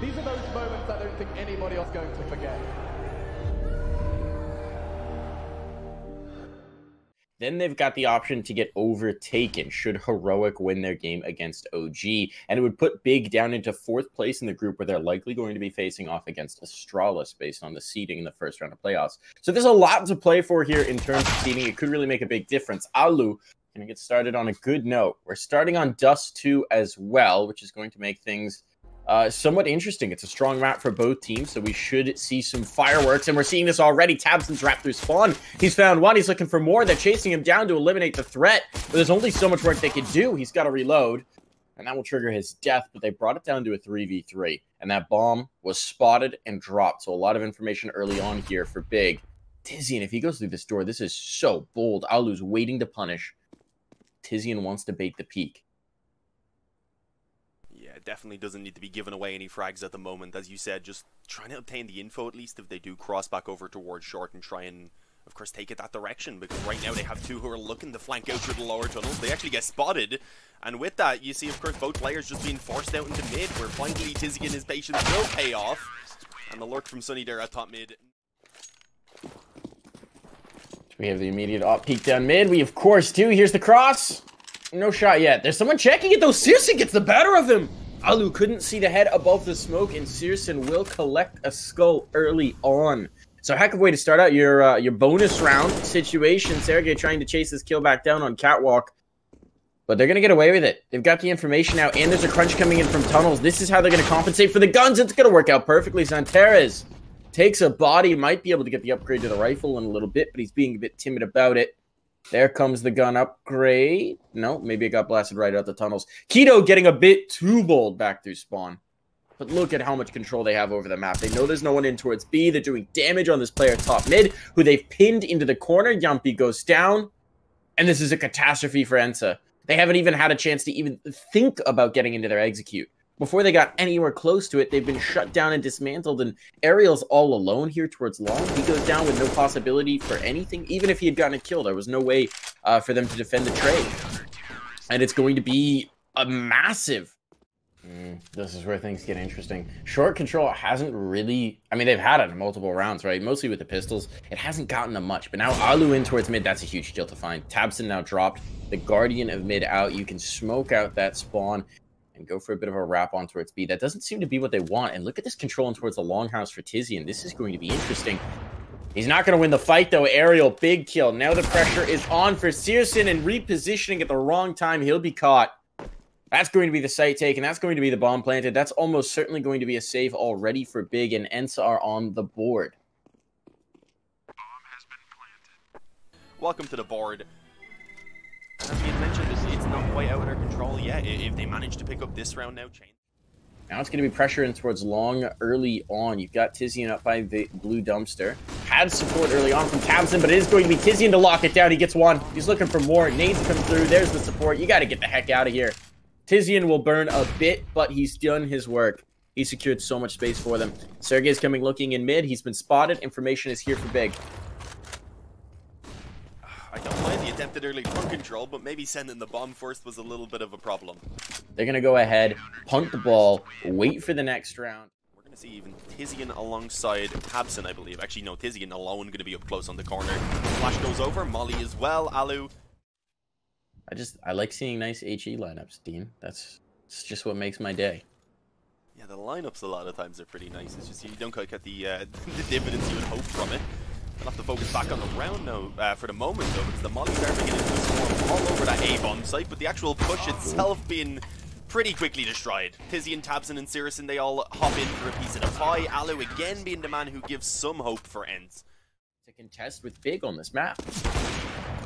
These are those moments I don't think anybody else is going to forget. Then they've got the option to get overtaken should Heroic win their game against OG. And it would put Big down into 4th place in the group where they're likely going to be facing off against Astralis based on the seeding in the first round of playoffs. So there's a lot to play for here in terms of seeding. It could really make a big difference. Alu going to get started on a good note. We're starting on Dust 2 as well, which is going to make things somewhat interesting. It's a strong map for both teams, so we should see some fireworks, and we're seeing this already. Tabson's wrapped through spawn. He's found one. He's looking for more. They're chasing him down to eliminate the threat, but there's only so much work they can do. He's got to reload, and that will trigger his death, but they brought it down to a 3v3, and that bomb was spotted and dropped, so a lot of information early on here for Big. Tizian, if he goes through this door, this is so bold. Alu's waiting to punish. Tizian wants to bait the peak. Definitely doesn't need to be giving away any frags at the moment. As you said, just trying to obtain the info at least if they do cross back over towards short and try and, of course, take it that direction, because right now they have 2 who are looking to flank out through the lower tunnels. They actually get spotted, and with that, you see, of course, both players just being forced out into mid, where finally Tizian and his patience will pay off, and the lurk from Sunny there at top mid. We have the immediate op peek down mid. We, of course, do. Here's the cross. No shot yet. There's someone checking it, though. Searson gets the better of him. Alu couldn't see the head above the smoke, and Searson will collect a skull early on. So heck of a way to start out your bonus round situation. Sergey trying to chase his kill back down on Catwalk. But they're going to get away with it. They've got the information now, and there's a crunch coming in from tunnels. This is how they're going to compensate for the guns. It's going to work out perfectly. Zantares takes a body, might be able to get the upgrade to the rifle in a little bit, but he's being a bit timid about it. There comes the gun upgrade. No, maybe it got blasted right out the tunnels. Keto getting a bit too bold back through spawn. But look at how much control they have over the map. They know there's no one in towards B. They're doing damage on this player top mid, who they've pinned into the corner. Yumpy goes down. And this is a catastrophe for ENCE. They haven't even had a chance to even think about getting into their execute. Before they got anywhere close to it, they've been shut down and dismantled, and Ariel's all alone here towards long. He goes down with no possibility for anything. Even if he had gotten a kill, there was no way for them to defend the trade. And it's going to be a massive... this is where things get interesting. Short control hasn't really... I mean, they've had it in multiple rounds, right? Mostly with the pistols. It hasn't gotten them much, but now Alu in towards mid, that's a huge deal to find. Tabson now dropped. The Guardian of mid out. You can smoke out that spawn and go for a bit of a wrap on towards B. That doesn't seem to be what they want. And look at this control in towards the longhouse for Tizian. This is going to be interesting. He's not going to win the fight, though. Ariel, big kill. Now the pressure is on for Searson, and repositioning at the wrong time. He'll be caught. That's going to be the site taken. That's going to be the bomb planted. That's almost certainly going to be a save already for Big, and ENCE are on the board. Bomb has been planted. Welcome to the board. As we had mentioned, it's not quite out of their control yet. If they manage to pick up this round now, Now it's going to be pressure in towards long early on. You've got Tizian up by the blue dumpster. Had support early on from Tabson, but it is going to be Tizian to lock it down. He gets one. He's looking for more. Nades come through. There's the support. You got to get the heck out of here. Tizian will burn a bit, but he's done his work. He secured so much space for them. Sergey's coming looking in mid. He's been spotted. Information is here for Big. I don't mind the attempted early front control, but maybe sending the bomb first was a little bit of a problem. They're going to go ahead, punt the ball, wait for the next round. We're going to see even Tizian alongside Tabson, I believe. Actually, no, Tizian alone going to be up close on the corner. Flash goes over, Molly as well, Alu. I like seeing nice HE lineups, Dean. It's just what makes my day. Yeah, the lineups a lot of times are pretty nice. It's just you don't quite get the dividends you would hope from it. I'll have to focus back on the round now for the moment, though, because the Mollies are beginning to swarm all over that A-bomb site, but the actual push itself being pretty quickly destroyed. Tizian, Tabson, and Searson, they all hop in for a piece of the pie. Alu again being the man who gives some hope for ENCE. To contest with Big on this map.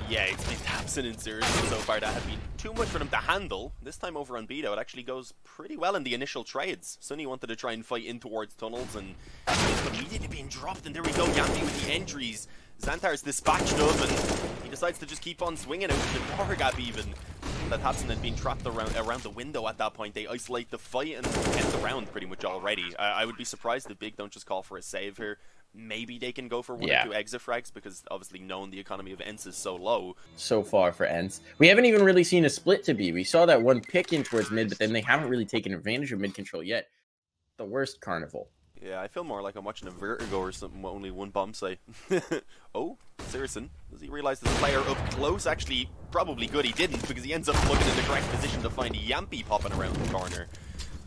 Yeah, it's been Tabson and Searson so far that have been too much for them to handle. This time over on B, though, it actually goes pretty well in the initial trades. Sunny wanted to try and fight in towards tunnels, and immediately being dropped, and there we go, Yampy with the entries. Xantar's dispatched up, and he decides to just keep on swinging out to the door gap even. That Tabson had been trapped around the window at that point. They isolate the fight and end the round pretty much already. I would be surprised if Big don't just call for a save here. Maybe they can go for one or two exit frags, because obviously knowing the economy of ENCE is so low. So far for ENCE. We haven't even really seen a split to B. We saw that one pick in towards mid, but then they haven't really taken advantage of mid control yet. the worst carnival. Yeah, I feel more like I'm watching a Vertigo or something with only one bomb site. Oh, Sirison. Does he realize there's a player up close? Actually, probably good he didn't, because he ends up looking in the correct position to find Yampy popping around the corner.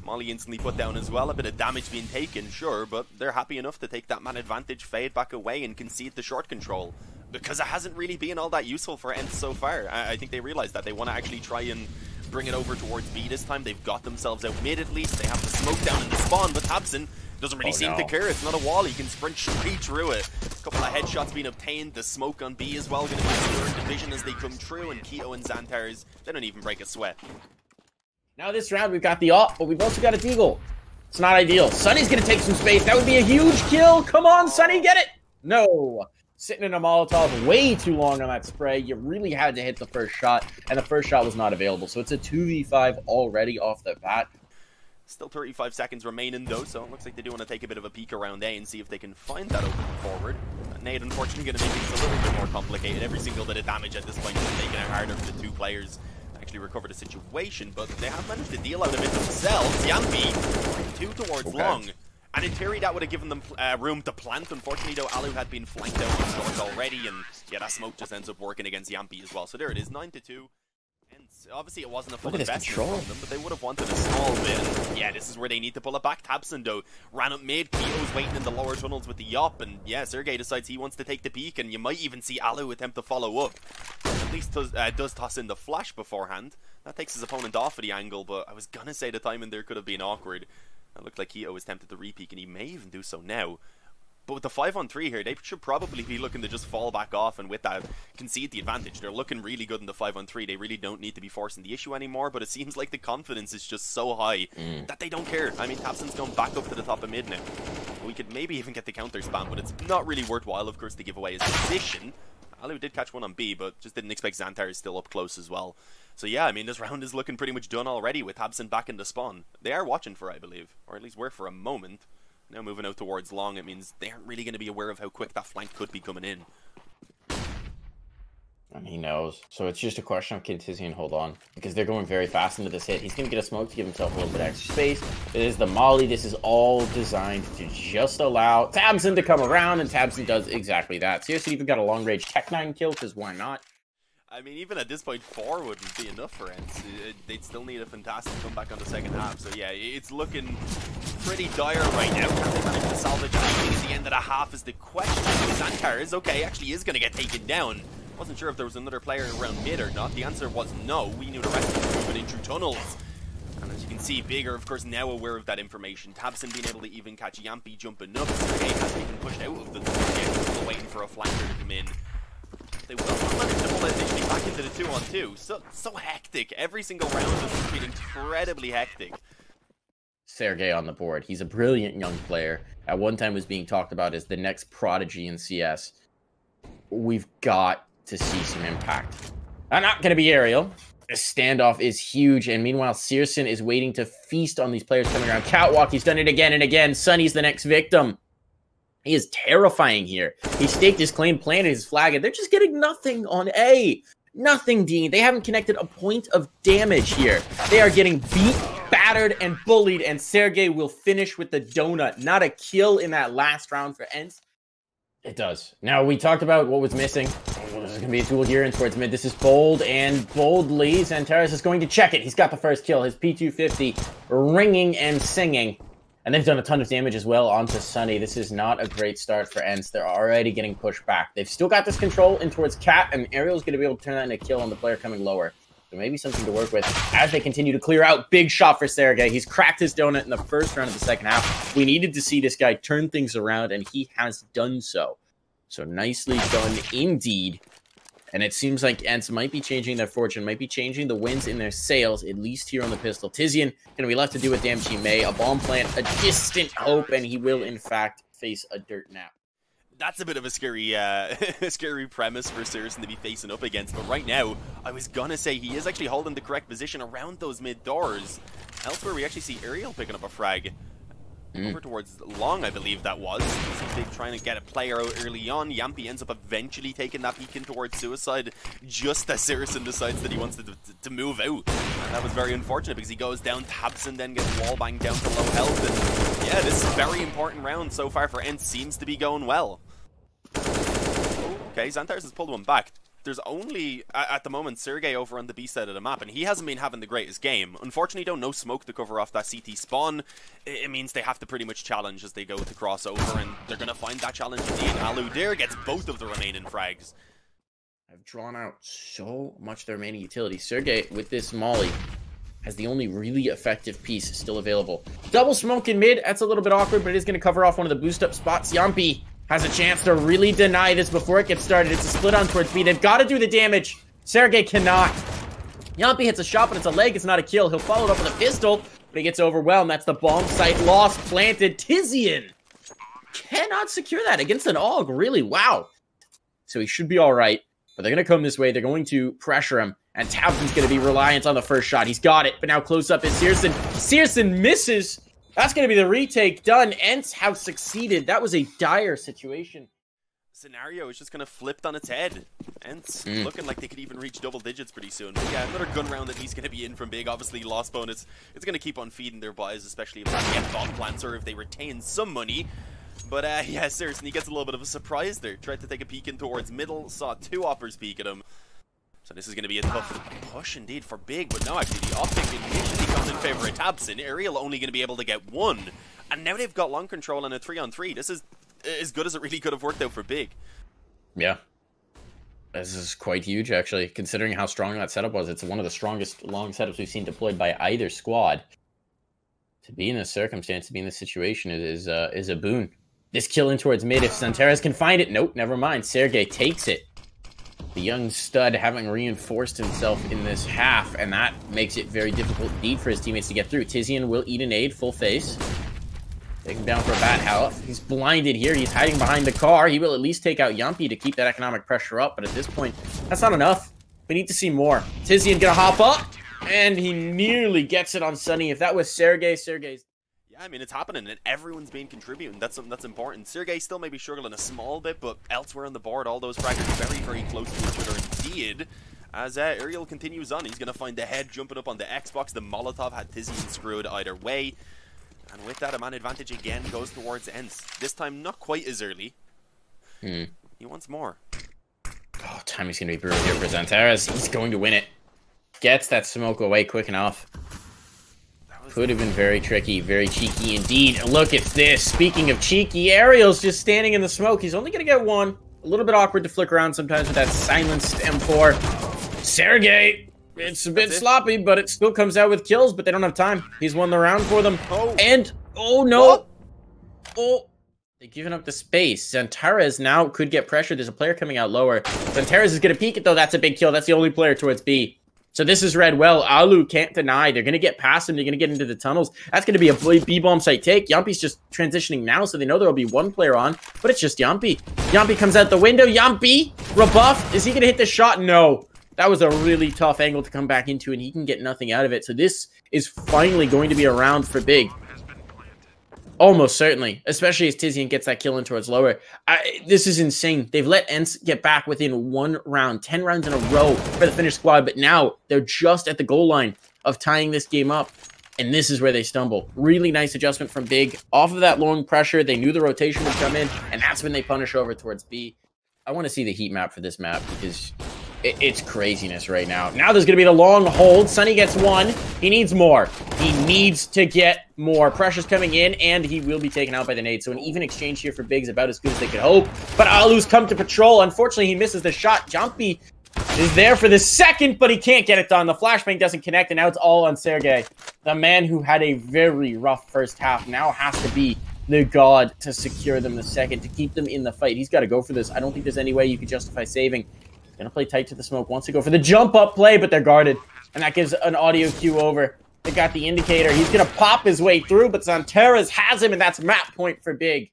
Molly instantly put down as well. A bit of damage being taken, sure, but they're happy enough to take that man advantage, fade back away, and concede the short control. Because it hasn't really been all that useful for ENCE so far. I think they realize that they want to actually try and bring it over towards B this time. They've got themselves out mid at least. They have the smoke down in the spawn, but Tabson doesn't really seem to care. It's not a wall. He can sprint straight through it. A couple of headshots being obtained. The smoke on B as well going to be secured division as they come through. And Keto and Xantars, they don't even break a sweat. Now this round, we've got the AWP, but we've also got a Deagle. It's not ideal. Sunny's going to take some space. That would be a huge kill. Come on, Sunny, get it. No. Sitting in a Molotov way too long on that spray. You really had to hit the first shot, and the first shot was not available. So it's a 2v5 already off the bat. Still 35 seconds remaining though, so it looks like they do want to take a bit of a peek around A and see if they can find that open forward. Nade unfortunately going to make things a little bit more complicated. Every single bit of damage at this point is making it harder for the two players to actually recover the situation, but they have managed to deal out of it themselves. Yampy, two towards long. And in theory, that would have given them room to plant. Unfortunately, though, Alu had been flanked out with short already, and yeah, that smoke just ends up working against Yampy as well. So there it is, 9-2. And obviously, it wasn't a full investment from them, but they would have wanted a small bit. And yeah, this is where they need to pull it back. Tabson, though, ran up mid. Keto's waiting in the lower tunnels with the Yop, and yeah, Sergey decides he wants to take the peak, and you might even see Alu attempt to follow up. At least does toss in the flash beforehand. That takes his opponent off of the angle, but I was gonna say the timing there could have been awkward. It looked like Keto was tempted to repeak, and he may even do so now. But with the 5-on-3 here, they should probably be looking to just fall back off and with that concede the advantage. They're looking really good in the 5-on-3. They really don't need to be forcing the issue anymore, but it seems like the confidence is just so high that they don't care. I mean, Tabson's gone back up to the top of mid now. We could maybe even get the counter spam, but it's not really worthwhile, of course, to give away his position. Alu did catch one on B, but just didn't expect Xantar still up close as well. So yeah, I mean, this round is looking pretty much done already with Tabson back in the spawn. They are watching for, I believe, or at least were for a moment. Now moving out towards long, it means they aren't really going to be aware of how quick that flank could be coming in. And he knows. So it's just a question of can Tizian hold on? Because they're going very fast into this hit. He's going to get a smoke to give himself a little bit extra space. It is the Molly. This is all designed to just allow Tabson to come around, and Tabson does exactly that. Seriously, even got a long-range Tech 9 kill, because why not? I mean, even at this point, 4 wouldn't be enough for ENCE. They'd still need a fantastic comeback on the second half. So yeah, it's looking pretty dire right now. Can they manage to salvage anything at the end of the half is the question. Xantar is okay, actually is going to get taken down. Wasn't sure if there was another player around mid or not. The answer was no. We knew the rest was moving in through tunnels. And as you can see, Bigger, of course, now aware of that information. Tabson being able to even catch Yampy jumping up. Sergey hasn't even pushed out of the tunnel, still waiting for a flanker to come in. They will not manage to pull it initially back into the 2-on-2. So hectic. Every single round has been incredibly hectic. Sergey on the board. He's a brilliant young player. At one time was being talked about as the next prodigy in CS. We've got to see some impact. Not going to be Ariel. This standoff is huge, and meanwhile, Searson is waiting to feast on these players coming around. Catwalk, he's done it again and again. Sunny's the next victim. He is terrifying here. He staked his claim, planted his flag, and they're just getting nothing on A. Nothing, Dean. They haven't connected a point of damage here. They are getting beat, battered, and bullied, and Sergey will finish with the donut. Not a kill in that last round for ENCE. It does. Now, we talked about what was missing. This is going to be a duel here in towards mid. This is bold, and boldly, Xantares is going to check it. He's got the first kill. His P250 ringing and singing. And they've done a ton of damage as well onto Sunny. This is not a great start for ENCE. They're already getting pushed back. They've still got this control in towards Cat, and Ariel's going to be able to turn that into a kill on the player coming lower. So maybe something to work with as they continue to clear out. Big shot for Sergey. He's cracked his donut in the first round of the second half. We needed to see this guy turn things around, and he has done so. So nicely done indeed. And it seems like ENCE might be changing their fortune, might be changing the winds in their sails, at least here on the pistol. Tizian going to be left to do what damage he may. A bomb plant, a distant hope, and he will, in fact, face a dirt nap. That's a bit of a scary scary premise for Sirison to be facing up against. But right now, I was going to say he is actually holding the correct position around those mid doors. Elsewhere, we actually see Ariel picking up a frag. Over towards long, I believe that was. They're trying to get a player out early on. Yampy ends up eventually taking that peek in towards suicide just as Sirison decides that he wants to move out. And that was very unfortunate because he goes down, Tabson then gets wall banged down to low health. And Yeah, this is a very important round so far for ENCE. Seems to be going well. Okay, Xantares has pulled one back. There's only, at the moment, Sergey over on the B side of the map, and he hasn't been having the greatest game. Unfortunately, though, no smoke to cover off that CT spawn. It means they have to pretty much challenge as they go to cross over, and they're going to find that challenge indeed. Aludir gets both of the remaining frags. I've drawn out so much of the remaining utility. Sergey, with this molly, has the only really effective piece still available. Double smoke in mid, that's a little bit awkward, but it is going to cover off one of the boost-up spots. Yampi has a chance to really deny this before it gets started. It's a split on towards B. They've got to do the damage. Sergey cannot. Yampi hits a shot, but it's a leg. It's not a kill. He'll follow it up with a pistol, but he gets overwhelmed. That's the bomb site lost, planted. Tizian cannot secure that against an AUG. Really, wow. So he should be all right, but they're going to come this way. They're going to pressure him, and Townsend's going to be reliant on the first shot. He's got it, but now close up is Searson. Searson misses. That's going to be the retake done. ENCE have succeeded. That was a dire situation. Scenario is just going to flip on its head. ENCE looking like they could even reach double digits pretty soon. But yeah, another gun round that he's going to be in from Big. Obviously, lost bonus. It's going to keep on feeding their buys, especially if they get bomb plants or if they retain some money. But yeah, seriously, he gets a little bit of a surprise there. Tried to take a peek in towards middle, saw two oppers peek at him. So this is going to be a tough push indeed for Big, but no, actually the optic initially comes in favor of Tabson. Ariel only going to be able to get one, and now they've got long control and a 3-on-3. This is as good as it really could have worked out for Big. Yeah. This is quite huge, actually, considering how strong that setup was. It's one of the strongest long setups we've seen deployed by either squad. To be in this circumstance, to be in this situation is a boon. This kill in towards mid, if Xantares can find it. Nope, never mind. Sergey takes it. The young stud having reinforced himself in this half, and that makes it very difficult indeed for his teammates to get through. Tizian will eat an aid, full face. Take him down for a bad health. He's blinded here. He's hiding behind the car. He will at least take out Yampi to keep that economic pressure up, but at this point, that's not enough. We need to see more. Tizian gonna hop up, and he nearly gets it on Sunny. If that was Sergey's... I mean, it's happening, and everyone's been contributing. That's something that's important. Sergey still may be struggling a small bit, but elsewhere on the board, all those fragments are very, very close to each other indeed. As Ariel continues on, he's going to find the head jumping up on the Xbox. The Molotov had Tizian screwed either way. And with that, a man advantage again goes towards ENCE. This time, not quite as early. He wants more. Oh, timing's going to be brutal here for Xantares. He's going to win it. Gets that smoke away quick enough. Could have been very tricky, very cheeky indeed. Look at this. Speaking of cheeky, Ariel's just standing in the smoke. He's only going to get one. A little bit awkward to flick around sometimes with that silenced M4. Sergey, it's a bit sloppy, but it still comes out with kills, but they don't have time. He's won the round for them. And, oh no. What? Oh, they've given up the space. Xantares now could get pressure. There's a player coming out lower. Xantares is going to peek it, though. That's a big kill. That's the only player towards B. So this is read well. Alu can't deny. They're going to get past him. They're going to get into the tunnels. That's going to be a B-bomb site take. Yampi's just transitioning now, so they know there will be one player on, but it's just Yampi. Yampi comes out the window. Yampi, rebuff. Is he going to hit the shot? No. That was a really tough angle to come back into, and he can get nothing out of it. So this is finally going to be a round for Big. Almost certainly, especially as Tizian gets that kill in towards lower. This is insane. They've let ENCE get back within one round, 10 rounds in a row for the Finnish squad, but now they're just at the goal line of tying this game up, and this is where they stumble. Really nice adjustment from Big. Off of that long pressure, they knew the rotation would come in, and that's when they punish over towards B. I want to see the heat map for this map because it's craziness right now. Now there's going to be the long hold. Sunny gets one. He needs more. He needs to get more. Pressure's coming in, and he will be taken out by the nade. So an even exchange here for Big is about as good as they could hope. But Alu's come to patrol. Unfortunately, he misses the shot. Jumpy is there for the second, but he can't get it done. The flashbang doesn't connect, and now it's all on Sergey. The man who had a very rough first half now has to be the god to secure them the second, to keep them in the fight. He's got to go for this. I don't think there's any way you could justify saving. Gonna play tight to the smoke. Wants to go for the jump up play, but they're guarded. And that gives an audio cue over. They got the indicator. He's gonna pop his way through, but Xantares has him, and that's map point for Big.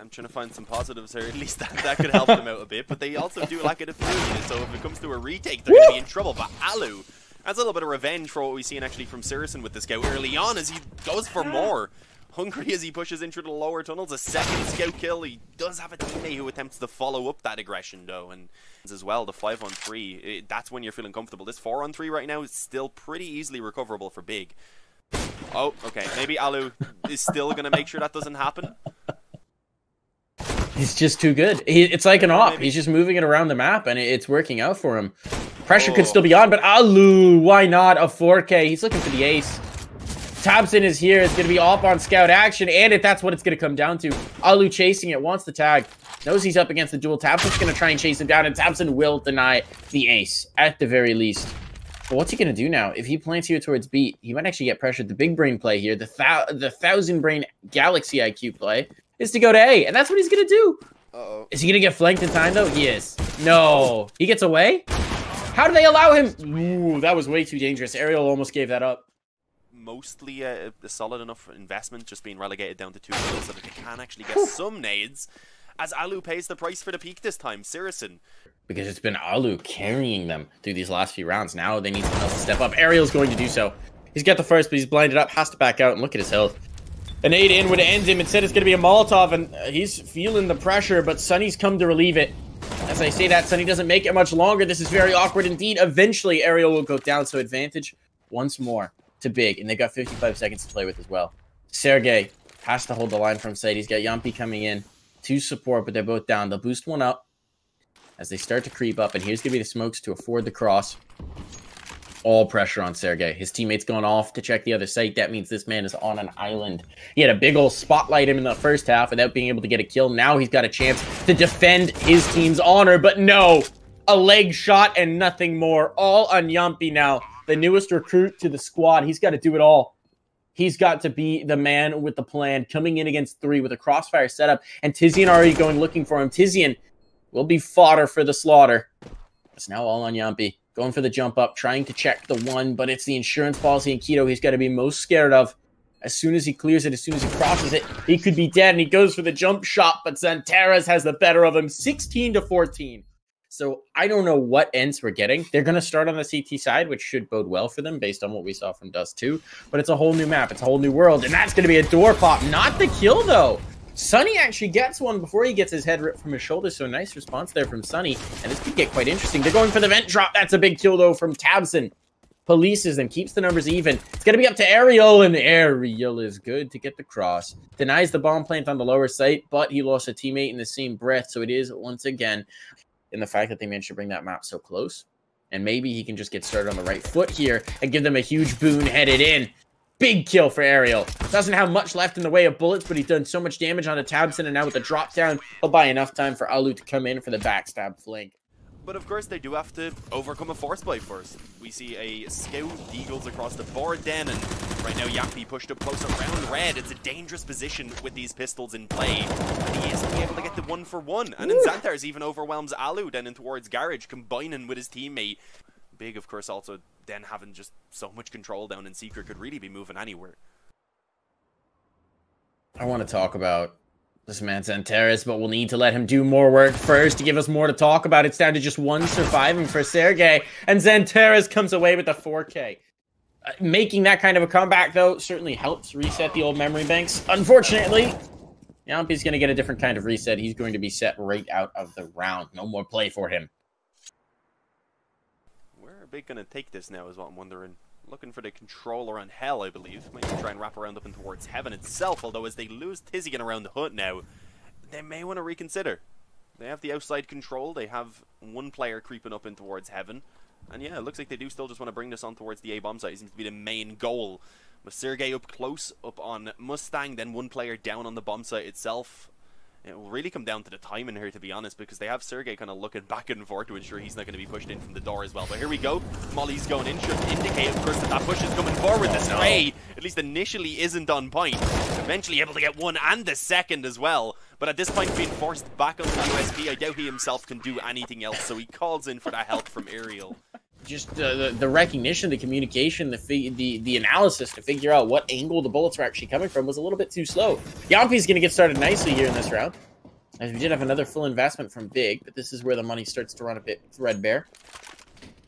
I'm trying to find some positives here. At least that could help them out a bit. But they also do lack a defuse, so if it comes to a retake, they're gonna be in trouble. But Alu, that's a little bit of revenge for what we've seen actually from Searson with the scout early on as he goes for more. Hungry as he pushes into the lower tunnels. A second scout kill. He does have a teammate who attempts to follow up that aggression, though. And as well, the 5-on-3, that's when you're feeling comfortable. This 4-on-3 right now is still pretty easily recoverable for Big. Oh, okay. Maybe Alu is still going to make sure that doesn't happen. He's just too good. It's like an op. He's just moving it around the map, and it's working out for him. Pressure could still be on, but Alu, why not? A 4K. He's looking for the ace. Tabson is here. It's going to be op on scout action, and that's what it's going to come down to. Alu chasing it, wants the tag. Knows he's up against the duel. Tabson's going to try and chase him down, and Tabson will deny the ace, at the very least. But what's he going to do now? If he plants here towards beat, he might actually get pressured. The big brain play here, the 1,000 brain galaxy IQ play, is to go to A, and that's what he's going to do. Uh-oh. Is he going to get flanked in time, though? He is. No. He gets away? How do they allow him? Ooh, that was way too dangerous. Ariel almost gave that up. Mostly a solid enough investment, just being relegated down to 2 kills so that they can actually get some nades, as Alu pays the price for the peak this time. Sirison. Because it's been Alu carrying them through these last few rounds. Now they need someone else to step up. Ariel's going to do so. He's got the first, but he's blinded up, has to back out, and look at his health. An 8 in would end him. Instead, it's going to be a Molotov, and he's feeling the pressure, but Sunny's come to relieve it. As I say that, Sunny doesn't make it much longer. This is very awkward indeed. Eventually, Ariel will go down, so advantage once more to Big, and they've got 55 seconds to play with as well. Sergey has to hold the line from side. He's got Yampi coming in to support, but they're both down. They'll boost one up as they start to creep up, and here's going to be the smokes to afford the cross. All pressure on Sergey. His teammate's going off to check the other site. That means this man is on an island. He had a big old spotlight him in the first half without being able to get a kill. Now he's got a chance to defend his team's honor, but no. A leg shot and nothing more. All on Yampi now. The newest recruit to the squad. He's got to do it all. He's got to be the man with the plan, coming in against 3 with a crossfire setup, and Tizian already going looking for him. Tizian will be fodder for the slaughter. It's now all on Yampi. Going for the jump up, trying to check the 1, but it's the insurance policy in Keto he's got to be most scared of. As soon as he clears it, as soon as he crosses it, he could be dead, and he goes for the jump shot, but Zantares has the better of him, 16-14. So I don't know what ENCE we're getting. They're going to start on the CT side, which should bode well for them based on what we saw from Dust 2, but it's a whole new map. It's a whole new world, and that's going to be a door pop. Not the kill, though. Sunny actually gets one before he gets his head ripped from his shoulder, so nice response there from Sunny, and this could get quite interesting. They're going for the vent drop. That's a big kill, though, from Tabson. Polices them, keeps the numbers even. It's going to be up to Ariel, and Ariel is good to get the cross. Denies the bomb plant on the lower site, but he lost a teammate in the same breath, so it is, once again, in the fact that they managed to bring that map so close. And maybe he can just get started on the right foot here and give them a huge boon headed in. Big kill for Ariel. Doesn't have much left in the way of bullets, but he's done so much damage on the Tabson, and now with the drop down, he'll buy enough time for Alu to come in for the backstab flank. But of course, they do have to overcome a force play first. We see a scout deagles across the board then, and right now Yampi pushed up close around red. It's a dangerous position with these pistols in play, and he isn't able to get the 1-for-1. And then Xanthars even overwhelms Alu then in towards Garage, combining with his teammate. Big, of course, also then having just so much control down in Secret, could really be moving anywhere. I want to talk about this man Zantares, but we'll need to let him do more work first to give us more to talk about. It's down to just 1 surviving for Sergey, and Zantares comes away with the 4K. Making that kind of a comeback, though, certainly helps reset the old memory banks. Unfortunately, Yampi's going to get a different kind of reset. He's going to be set right out of the round. No more play for him. Big gonna take this now is what I'm wondering. Looking for the controller on Hell, I believe. Might try and wrap around up and towards Heaven itself, although as they lose Tizian around the hood now, they may want to reconsider. They have the outside control, they have 1 player creeping up in towards Heaven, and yeah, it looks like they do still just want to bring this on towards the A-bomb site. It seems to be the main goal. With Sergey up close, up on Mustang, then 1 player down on the bomb site itself. It will really come down to the timing here, to be honest, because they have Sergey kind of looking back and forth to ensure he's not going to be pushed in from the door as well. But here we go. Molly's going in. Should indicate, of course, that that push is coming forward. The spray, at least initially, isn't on point. Eventually able to get 1 and the second as well. But at this point, being forced back on the USP, I doubt he himself can do anything else. So he calls in for that help from Ariel. Just the recognition, the communication, the analysis to figure out what angle the bullets were actually coming from was a little bit too slow. Yampi's going to get started nicely here in this round, as we did have another full investment from Big, but this is where the money starts to run a bit threadbare.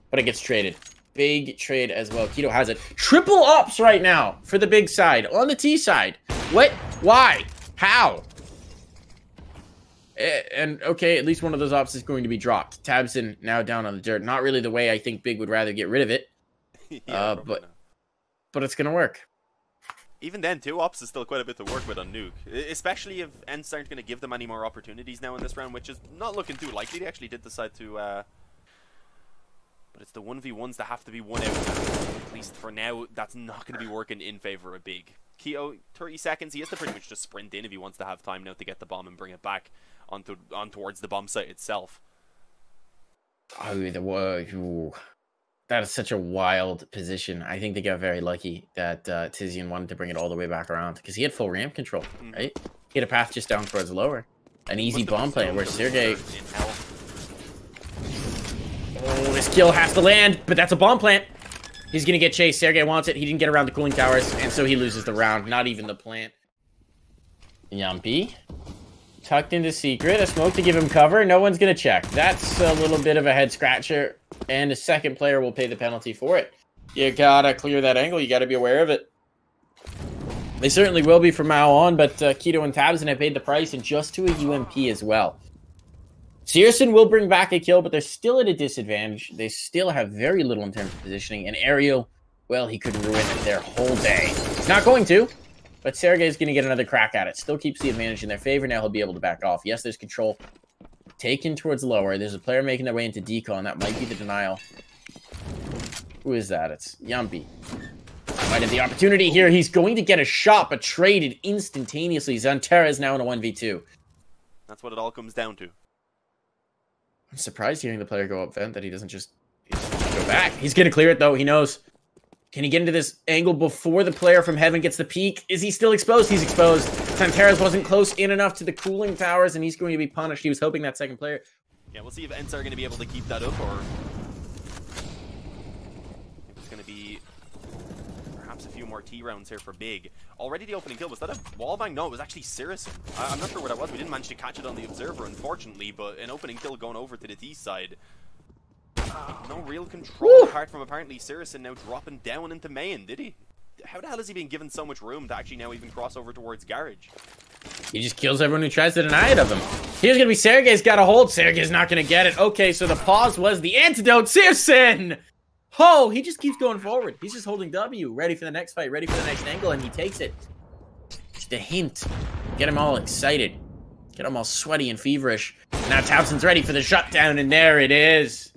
But it gets traded. Big trade as well. Keto has it. Triple ups right now for the Big side. On the T side. What? Why? How? And okay, at least one of those ops is going to be dropped. Tabson now down on the dirt. Not really the way I think Big would rather get rid of it. Yeah, but it's going to work. Even then, 2 ops is still quite a bit to work with on Nuke. Especially if ENCE aren't going to give them any more opportunities now in this round, which is not looking too likely. They actually did decide to... But it's the 1v1s that have to be won out. At least for now, that's not going to be working in favor of Big. Keto, 30 seconds. He has to pretty much just sprint in if he wants to have time now to get the bomb and bring it back on towards the bomb site itself. Oh, that is such a wild position. I think they got very lucky that Tizian wanted to bring it all the way back around because he had full ramp control, right? He had a path just down towards lower. An easy bomb play where Sergey... Oh, this kill has to land, but that's a bomb plant. He's going to get chased. Sergey wants it. He didn't get around the cooling towers, and so he loses the round. Not even the plant. Yumpy. Tucked into secret. A smoke to give him cover. No one's going to check. That's a little bit of a head scratcher, and the second player will pay the penalty for it. You gotta clear that angle. You gotta be aware of it. They certainly will be from now on, but Keto and Tabson have paid the price, and just to a UMP as well. Searson will bring back a kill, but they're still at a disadvantage. They still have very little in terms of positioning, and Aerial, well, he could ruin their whole day. He's not going to. But Sergey's going to get another crack at it. Still keeps the advantage in their favor. Now he'll be able to back off. Yes, there's control taken towards lower. There's a player making their way into decon. That might be the denial. Who is that? It's Yumpy. Might have the opportunity here. He's going to get a shot, but traded instantaneously. Xantera is now in a 1v2. That's what it all comes down to. I'm surprised hearing the player go up vent that he doesn't just go back. He's going to clear it, though. He knows. Can he get into this angle before the player from Heaven gets the peek? Is he still exposed? He's exposed. Santeras wasn't close in enough to the cooling towers, and he's going to be punished. He was hoping that second player... Yeah, we'll see if ENCE are going to be able to keep that up, or... It's going to be... perhaps a few more T rounds here for Big. Already the opening kill. Was that a wallbang? No, it was actually Sirison. I'm not sure what that was. We didn't manage to catch it on the Observer, unfortunately, but an opening kill going over to the T side. No real control apart from apparently Sirison now dropping down into main, did he? How the hell has he been given so much room to actually now even cross over towards Garage? He just kills everyone who tries to deny it of him. Here's gonna be Sergey's got a hold. Sergey's not gonna get it. Okay, so the pause was the antidote. Sirson! Oh, he just keeps going forward. He's just holding W, ready for the next fight, ready for the next angle, and he takes it. Just a hint. Get him all excited. Get him all sweaty and feverish. Now Townsend's ready for the shutdown, and there it is.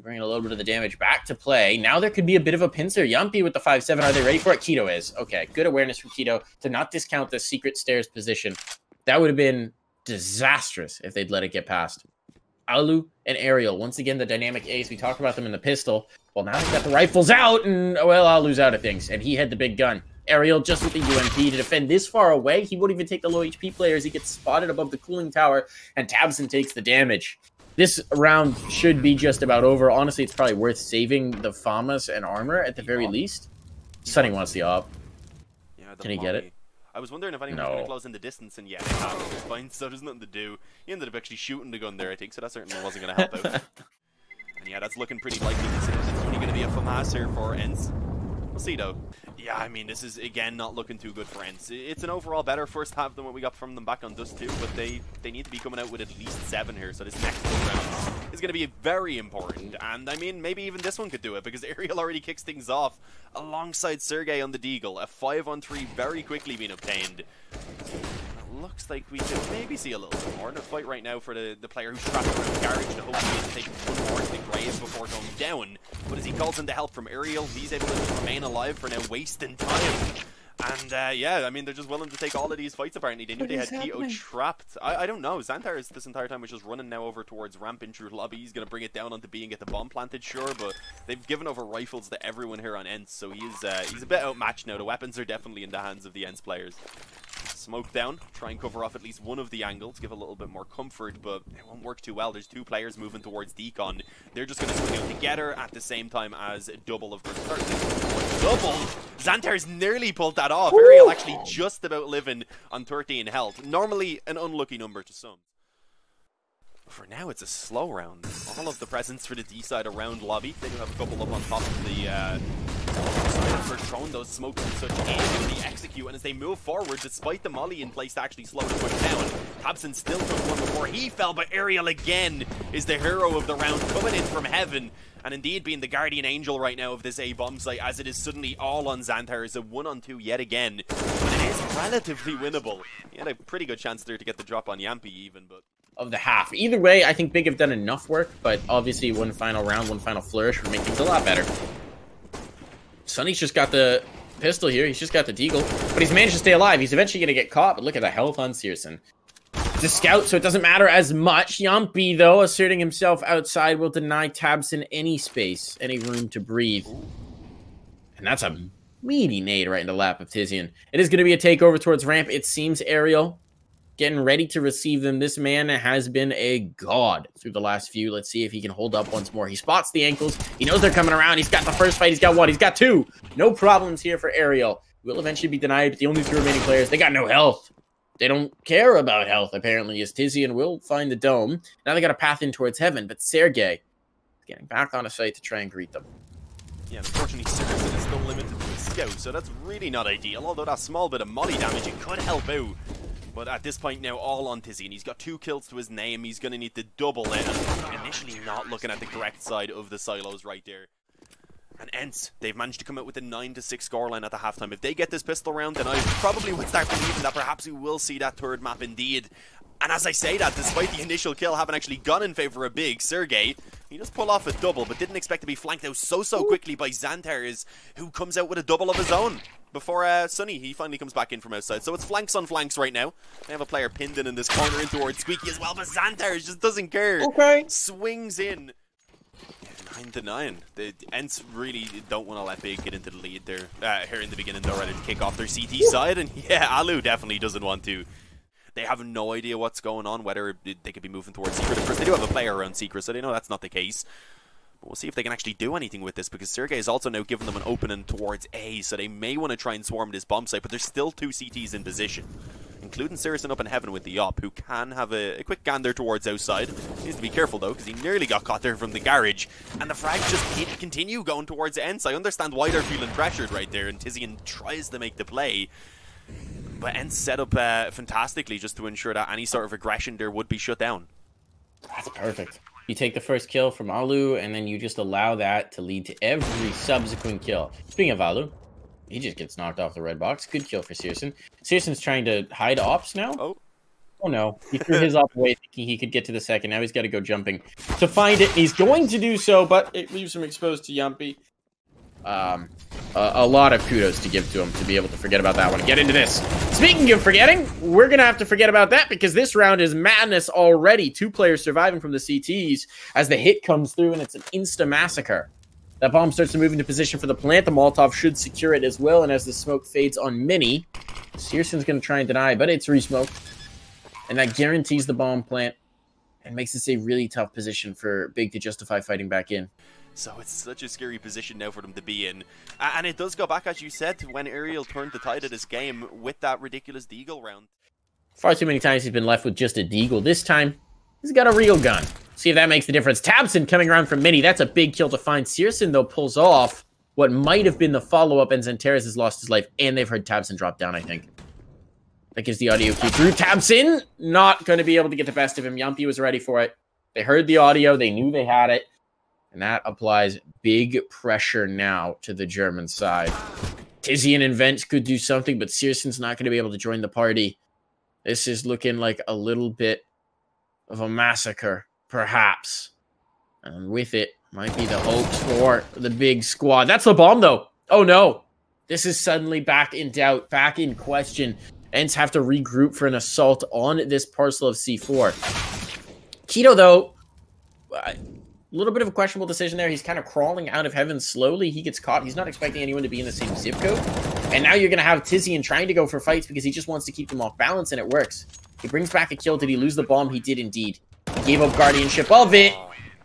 Bringing a little bit of the damage back to play. Now there could be a bit of a pincer. Yumpy with the 5-7. Are they ready for it? Keto is. Okay, good awareness from Keto to not discount the secret stairs position. That would have been disastrous if they'd let it get past. Alu and Aerial. Once again, the dynamic ace. We talked about them in the pistol. Well, now they've got the rifles out, and, well, Alu's out of things. And he had the big gun. Aerial just with the UMP to defend this far away. He won't even take the low HP players. He gets spotted above the cooling tower, and Tabson takes the damage. This round should be just about over. Honestly, it's probably worth saving the FAMAS and armor at the very least. Sunny wants the op. Yeah, Can he get it? I was wondering if anyone was going to close in the distance, and yeah, they have. It's fine, so there's nothing to do. He ended up actually shooting the gun there, I think, so that certainly wasn't going to help out. And yeah, that's looking pretty likely. It's only going to be a FAMAS here for ENCE. We'll see, though. Yeah, I mean, this is, again, not looking too good for ENCE. It's an overall better first half than what we got from them back on Dust 2, but they need to be coming out with at least 7 here, so this next round is going to be very important. And, I mean, maybe even this one could do it, because Aerial already kicks things off alongside Sergey on the Deagle. A 5-on-3 very quickly being obtained. Looks like we could maybe see a little bit more in a fight right now for the player who's trapped around Garage to hopefully take one more to the grave before going down. But as he calls in the help from Aerial, he's able to remain alive for now, wasting time. And yeah, I mean, they're just willing to take all of these fights apparently. They knew they had Keto trapped. I don't know. Xantar this entire time was just running now over towards ramp in through lobby. He's going to bring it down onto B and get the bomb planted, sure, but they've given over rifles to everyone here on ENCE, so he's a bit outmatched now. The weapons are definitely in the hands of the ENCE players. Smoke down, try and cover off at least one of the angles, give a little bit more comfort, but it won't work too well. There's 2 players moving towards Decon. They're just going to swing out together at the same time as Double, of course. Double! Xantar's nearly pulled that off. Aerial actually just about living on 13 health. Normally an unlucky number to some. For now, it's a slow round. All of the presence for the D side around lobby. They do have a couple up on top of the for throwing those smokes in such aim as they execute, and as they move forward, despite the molly in place to actually slow the push down, tabseN still took one before he fell, but Aerial again is the hero of the round, coming in from heaven, and indeed being the guardian angel right now of this A bomb site, as it is suddenly all on Xanthar. It's a 1-on-2 yet again, but it is relatively winnable. He had a pretty good chance there to get the drop on Yampy even, but... Of the half. Either way, I think Big have done enough work, but obviously one final round, one final flourish would make things a lot better. Sunny's just got the pistol here. He's just got the deagle, but he's managed to stay alive. He's eventually going to get caught, but look at the health on searsoN. It's a scout, so it doesn't matter as much. Yampy, though, asserting himself outside, will deny tabseN any space, any room to breathe. And that's a meaty nade right in the lap of Tizian. It is going to be a takeover towards ramp. It seems Aerial getting ready to receive them. This man has been a god through the last few. Let's see if he can hold up once more. He spots the ankles. He knows they're coming around. He's got the first fight. He's got one. He's got two. No problems here for Aerial. Will eventually be denied, but the only two remaining players, they got no health. They don't care about health, apparently, as Tizian will find the dome. Now they got a path in towards heaven, but Sergey is getting back on a site to try and greet them. Yeah, unfortunately, searsoN is still limited to a scout, so that's really not ideal. Although that small bit of molly damage, it could help out. But at this point now, all on Tizian. He's got 2 kills to his name. He's going to need to double it. Initially not looking at the correct side of the silos right there. And ENCE, they've managed to come out with a 9-6 scoreline at the halftime. If they get this pistol round, then I probably would start believing that perhaps we will see that third map indeed. And as I say that, despite the initial kill having actually gone in favor of Big, Sergey, he does pull off a double, but didn't expect to be flanked out so quickly by Xanthar, who comes out with a double of his own. Before Sunny, he finally comes back in from outside. So it's flanks on flanks right now. They have a player pinned in this corner in towards Squeaky as well, but Xanthar just doesn't care. Okay. Swings in. 9-9. The ENCE really don't want to let Big get into the lead there. Here in the beginning, they're ready to kick off their CT side, and yeah, Alu definitely doesn't want to. They have no idea what's going on, whether they could be moving towards Secret. Of course, they do have a player around Secret, so they know that's not the case. But we'll see if they can actually do anything with this, because Sergey has also now given them an opening towards A, so they may want to try and swarm this bomb site, but there's still 2 CTs in position, including searsoN up in heaven with the op, who can have a quick gander towards outside. Needs to be careful, though, because he nearly got caught there from the garage, and the frags just continue going towards ENCE. I understand why they're feeling pressured right there, and Tizian tries to make the play. But ENCE set up fantastically just to ensure that any sort of aggression there would be shut down. That's perfect. You take the first kill from Alu, and then you just allow that to lead to every subsequent kill. Speaking of Alu, he just gets knocked off the red box. Good kill for searsoN. searsoN's trying to hide ops now. Oh no. He threw his op away thinking he could get to the second. Now he's got to go jumping to find it. He's going to do so, but it leaves him exposed to Yampy. A lot of kudos to give to him to be able to forget about that one and get into this. Speaking of forgetting, we're going to have to forget about that because this round is madness already. 2 players surviving from the CTs as the hit comes through, and it's an insta-massacre. That bomb starts to move into position for the plant. The Molotov should secure it as well, and as the smoke fades on Mini, searsoN's going to try and deny, but it's resmoked. And that guarantees the bomb plant and makes this a really tough position for Big to justify fighting back in. So it's such a scary position now for them to be in. And it does go back, as you said, to when Aerial turned the tide of this game with that ridiculous deagle round. Far too many times he's been left with just a deagle. This time, he's got a real gun. See if that makes the difference. tabseN coming around from Mini. That's a big kill to find. searsoN, though, pulls off what might have been the follow-up, and Xanthar has lost his life. And they've heard tabseN drop down, I think. That gives the audio key through. tabseN, not going to be able to get the best of him. Yampy was ready for it. They heard the audio. They knew they had it. And that applies big pressure now to the German side. Tizian and ENCE could do something, but searsoN's not going to be able to join the party. This is looking like a little bit of a massacre, perhaps. And with it, might be the hopes for the big squad. That's the bomb, though. Oh, no. This is suddenly back in doubt, back in question. ENCE have to regroup for an assault on this parcel of C4. Keto, though... A little bit of a questionable decision there. He's kind of crawling out of heaven slowly. He gets caught. He's not expecting anyone to be in the same zip code. And now you're going to have Tizian trying to go for fights because he just wants to keep them off balance, and it works. He brings back a kill. Did he lose the bomb? He did indeed. He gave up guardianship of it,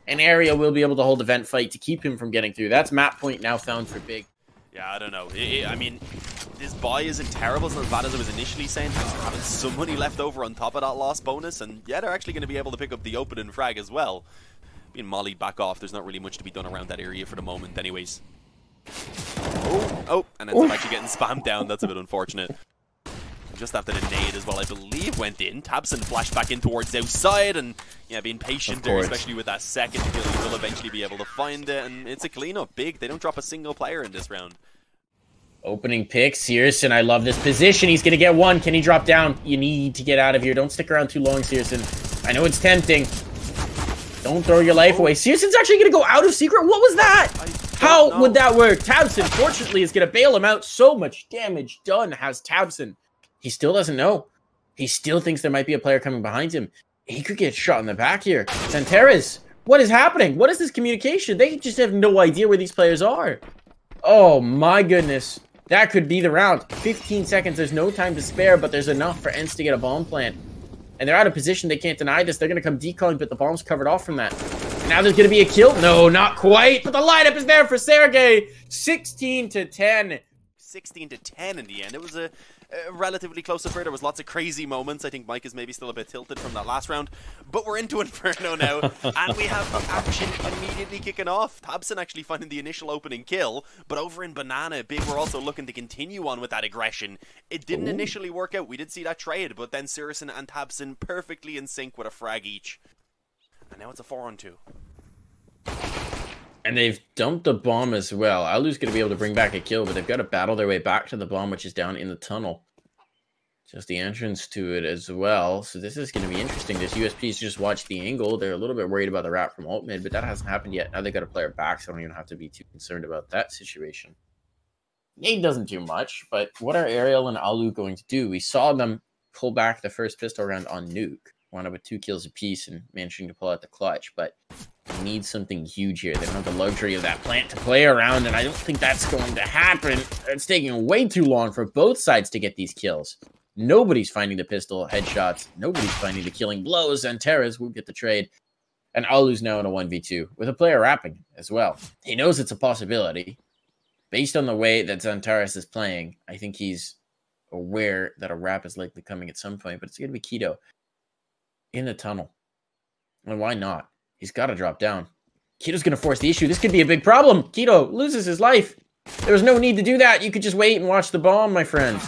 and Area will be able to hold the vent fight to keep him from getting through. That's map point now found for Big. Yeah, I don't know. I mean, this buy isn't terrible. It's not as bad as I was initially saying. Just having some money left over on top of that lost bonus, and yeah, they're actually going to be able to pick up the opening frag as well. Being mollied back off, there's not really much to be done around that area for the moment anyways. Oh, and ends up actually getting spammed down. That's a bit unfortunate. Just after the nade as well, I believe, went in. Tabson flashed back in towards outside, and yeah, being patient there, especially with that second kill, he will eventually be able to find it, and it's a cleanup. Big. They don't drop a single player in this round. Opening pick, Searson. I love this position. He's going to get one. Can he drop down? You need to get out of here. Don't stick around too long, Searson. I know it's tempting. Don't throw your life away. Searson's actually going to go out of secret. What was that? How would that work? Tabson, fortunately, is going to bail him out. So much damage done has Tabson. He still doesn't know. He still thinks there might be a player coming behind him. He could get shot in the back here. Santeras, what is happening? What is this communication? They just have no idea where these players are. Oh, my goodness. That could be the round. 15 seconds. There's no time to spare, but there's enough for ENCE to get a bomb plant. And they're out of position. They can't deny this. They're going to come decoying, but the bomb's covered off from that. Now there's going to be a kill. No, not quite. But the lineup is there for Sergey. 16-10. 16-10 in the end. It was a relatively close affair. There was lots of crazy moments. I think Mike is maybe still a bit tilted from that last round. But we're into Inferno now. And we have the action immediately kicking off. Tabson actually finding the initial opening kill. But over in Banana, Big were also looking to continue on with that aggression. It didn't initially work out. We did see that trade. But then Searson and Tabson perfectly in sync with a frag each. And now it's a 4-on-2. And they've dumped the bomb as well. Alu's going to be able to bring back a kill, but they've got to battle their way back to the bomb, which is down in the tunnel. Just the entrance to it as well. So this is going to be interesting. This USP's just watched the angle. They're a little bit worried about the wrap from alt mid, but that hasn't happened yet. Now they've got a player back, so I don't even have to be too concerned about that situation. Nade doesn't do much, but what are Ariel and Alu going to do? We saw them pull back the first pistol round on Nuke. Wound up with 2 kills apiece and managing to pull out the clutch, but they need something huge here. They don't have the luxury of that plant to play around, and I don't think that's going to happen. It's taking way too long for both sides to get these kills. Nobody's finding the pistol headshots. Nobody's finding the killing blows, and Teres will get the trade. And Alu's now in a 1v2 with a player rapping as well. He knows it's a possibility. Based on the way that Zantares is playing, I think he's aware that a rap is likely coming at some point, but it's going to be Gidiyor in the tunnel. And why not? He's got to drop down. Kiddo's going to force the issue. This could be a big problem. Kiddo loses his life. There was no need to do that. You could just wait and watch the bomb, my friends.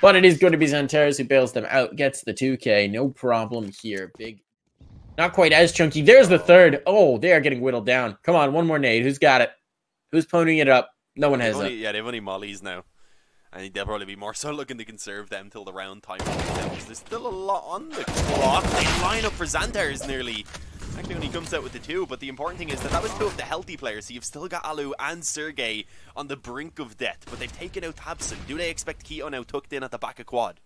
But it is going to be Zantares who bails them out. Gets the 2K. No problem here. Big. Not quite as chunky. There's the third. Oh, they are getting whittled down. Come on, one more nade. Who's got it? Who's ponying it up? No one has it. Yeah, they've only mollies now. I think they'll probably be more so looking to conserve them till the round time because there's still a lot on the clock. They line up for Zantares nearly. Actually only comes out with the 2, but the important thing is that was 2 of the healthy players, so you've still got Alu and Sergey on the brink of death, but they've taken out Tabson. Do they expect Keto now tucked in at the back of quad?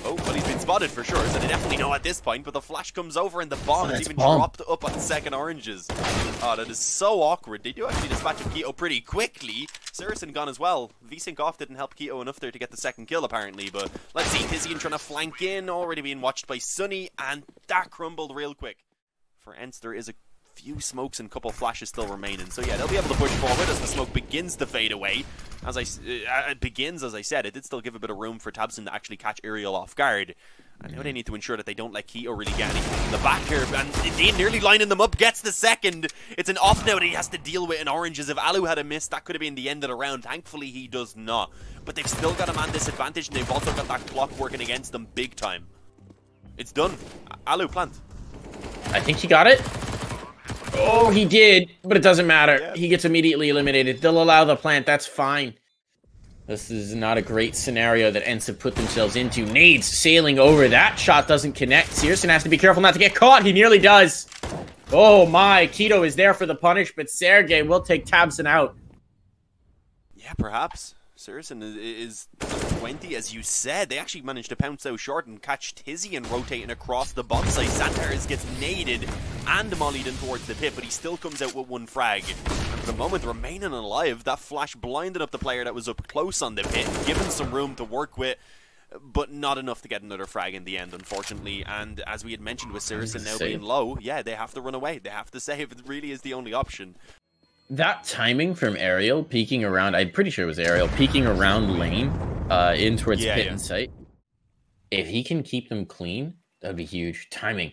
Oh, well, he's been spotted for sure, so they definitely know at this point, but the flash comes over and the bomb is even dropped up on the second oranges. Oh, that is so awkward. They do actually dispatch of Keto pretty quickly. Searson gone as well. V-Sync off didn't help Keto enough there to get the second kill, apparently, but let's see. Tizian trying to flank in, already being watched by Sunny, and that crumbled real quick. For ENCE, there is a few smokes and couple flashes still remaining, so yeah, they'll be able to push forward as the smoke begins to fade away. As I said, it did still give a bit of room for Tabson to actually catch Ariel off guard. I know they need to ensure that they don't let Keto really get anything from the back here, and they nearly lining them up, gets the second. It's an off now that he has to deal with in oranges. If Alu had a miss, that could have been the end of the round. Thankfully, he does not. But they've still got a man disadvantage, and they've also got that clock working against them big time. It's done. Alu, plant. I think he got it. Oh, he did, but it doesn't matter. Yeah. He gets immediately eliminated. They'll allow the plant. That's fine. This is not a great scenario that ENCE have put themselves into. Nades sailing over. That shot doesn't connect. Searson has to be careful not to get caught. He nearly does. Oh my. Keto is there for the punish, but Sergey will take Tabson out. Yeah, perhaps. Searson is 20, as you said. They actually managed to pounce out short and catch Tizian rotating across the bomb site. Zantares gets naded and mollied in towards the pit, but he still comes out with 1 frag. And for the moment, remaining alive, that flash blinded up the player that was up close on the pit, given some room to work with, but not enough to get another frag in the end, unfortunately. And as we had mentioned with Searson now being low, yeah, they have to run away. They have to save. It really is the only option. That timing from Ariel peeking around, I'm pretty sure it was Ariel, peeking around lane in towards pit and site. If he can keep them clean, that would be huge. Timing.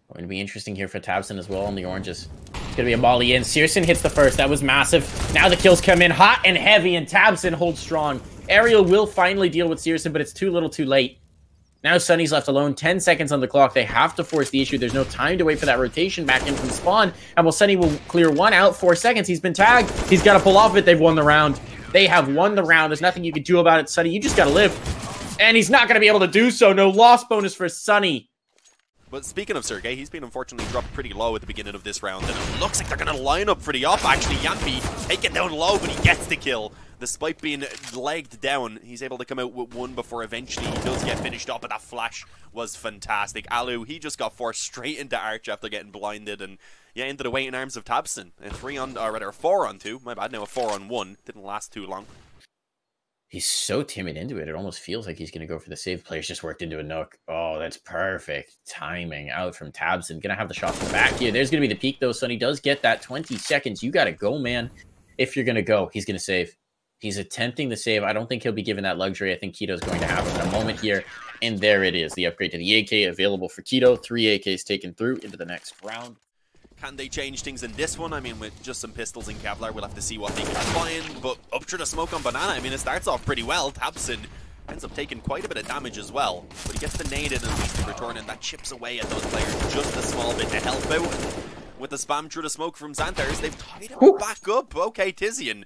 Going to be interesting here for Tabson as well on the oranges. It's gonna be a molly in. Searson hits the first. That was massive. Now the kills come in hot and heavy, and tabseN holds strong. Aerial will finally deal with Searson, but it's too little too late. Now Sunny's left alone. 10 seconds on the clock. They have to force the issue. There's no time to wait for that rotation back in from spawn. And while Sunny will clear one out, 4 seconds. He's been tagged. He's got to pull off it. They've won the round. They have won the round. There's nothing you can do about it, Sunny. You just got to live. And he's not going to be able to do so. No loss bonus for Sunny. But speaking of Sergey, he's been unfortunately dropped pretty low at the beginning of this round, and it looks like they're going to line up for the up, actually. Yampi taken down low, but he gets the kill. Despite being legged down, he's able to come out with one before eventually he does get finished up, but that flash was fantastic. Alu, he just got forced straight into Arch after getting blinded, and yeah, into the waiting arms of tabseN. And 4 on 2, my bad, now a 4 on 1. Didn't last too long. He's so timid into it. It almost feels like he's going to go for the save. Players just worked into a nook. Oh, that's perfect timing out from tabseN. Going to have the shot from the back here. There's going to be the peak, though. Sunny does get that 20 seconds. You got to go, man. If you're going to go, he's going to save. He's attempting the save. I don't think he'll be given that luxury. I think Keto's going to have him in a moment here. And there it is. The upgrade to the AK available for Keto. 3 AKs taken through into the next round. Can they change things in this one? I mean, with just some pistols and Kevlar, we'll have to see what they can find. But up through the smoke on Banana, I mean, it starts off pretty well. tabseN ends up taking quite a bit of damage as well. But he gets the nade in at least in return, and that chips away at those players just a small bit to help out. With the spam through the smoke from Xanthars, they've tied him back up. Okay, Tizian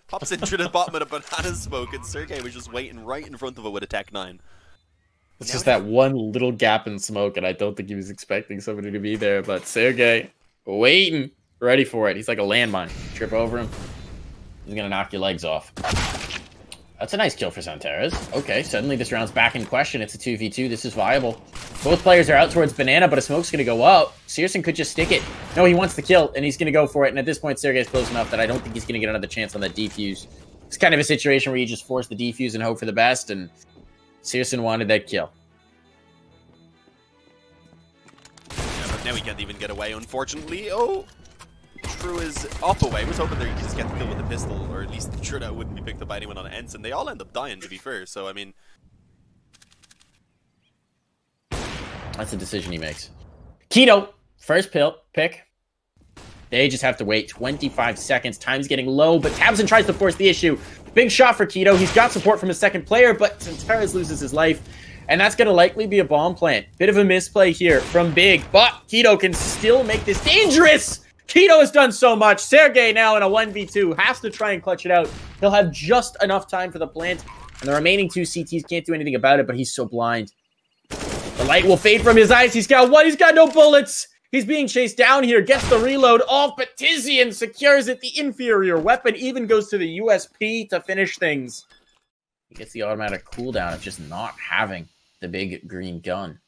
pops in through the bottom of the Banana smoke, and Sergey was just waiting right in front of it with a Tech 9. It's just that one little gap in smoke, and I don't think he was expecting somebody to be there. But Sergey, waiting, ready for it. He's like a landmine. Trip over him. He's going to knock your legs off. That's a nice kill for Xanthars. Okay, suddenly this round's back in question. It's a 2v2. This is viable. Both players are out towards Banana, but a smoke's going to go up. Searson could just stick it. No, he wants the kill, and he's going to go for it. And at this point, Sergey's close enough that I don't think he's going to get another chance on that defuse. It's kind of a situation where you just force the defuse and hope for the best, and Searson wanted that kill. Yeah, but now he can't even get away, unfortunately. Oh, True is up away. I was hoping that he could just get the kill with the pistol, or at least sure that wouldn't be picked up by anyone on ENCE, and they all end up dying, to be fair. So, I mean, that's a decision he makes. Keto, first pick. They just have to wait 25 seconds. Time's getting low, but tabseN tries to force the issue. Big shot for Keto. He's got support from his second player, but Xanthars loses his life. And that's going to likely be a bomb plant. Bit of a misplay here from Big, but Keto can still make this dangerous. Keto has done so much. Sergey now in a 1v2 has to try and clutch it out. He'll have just enough time for the plant. And the remaining 2 CTs can't do anything about it, but he's so blind. The light will fade from his eyes. He's got what? He's got no bullets. He's being chased down here. Gets the reload off, but Tizian secures it. The inferior weapon even goes to the USP to finish things. He gets the automatic cooldown of just not having the big green gun.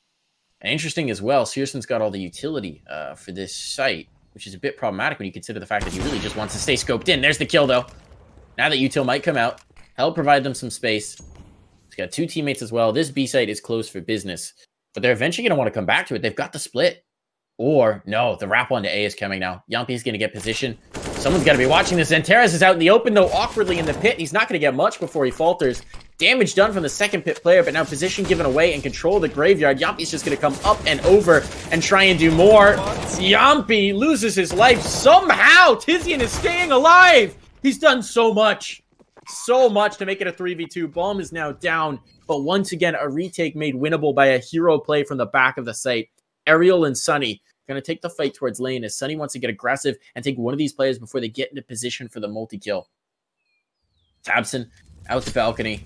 And interesting as well, Searson's got all the utility for this site, which is a bit problematic when you consider the fact that he really just wants to stay scoped in. There's the kill, though. Now that util might come out, help provide them some space. He's got 2 teammates as well. This B site is closed for business, but they're eventually going to want to come back to it. They've got the split. Or, no, the wrap onto A is coming now. Yampi's going to get position. Someone's got to be watching this. Xanthars is out in the open, though, awkwardly in the pit. He's not going to get much before he falters. Damage done from the second pit player, but now position given away and control of the graveyard. Yampi's just going to come up and over and try and do more. Yampi loses his life somehow. Tizian is staying alive. He's done so much. So much to make it a 3v2. Bomb is now down, but once again, a retake made winnable by a hero play from the back of the site. Aerial and Sunny going to take the fight towards lane as Sunny wants to get aggressive and take one of these players before they get into position for the multi-kill. tabseN out the balcony.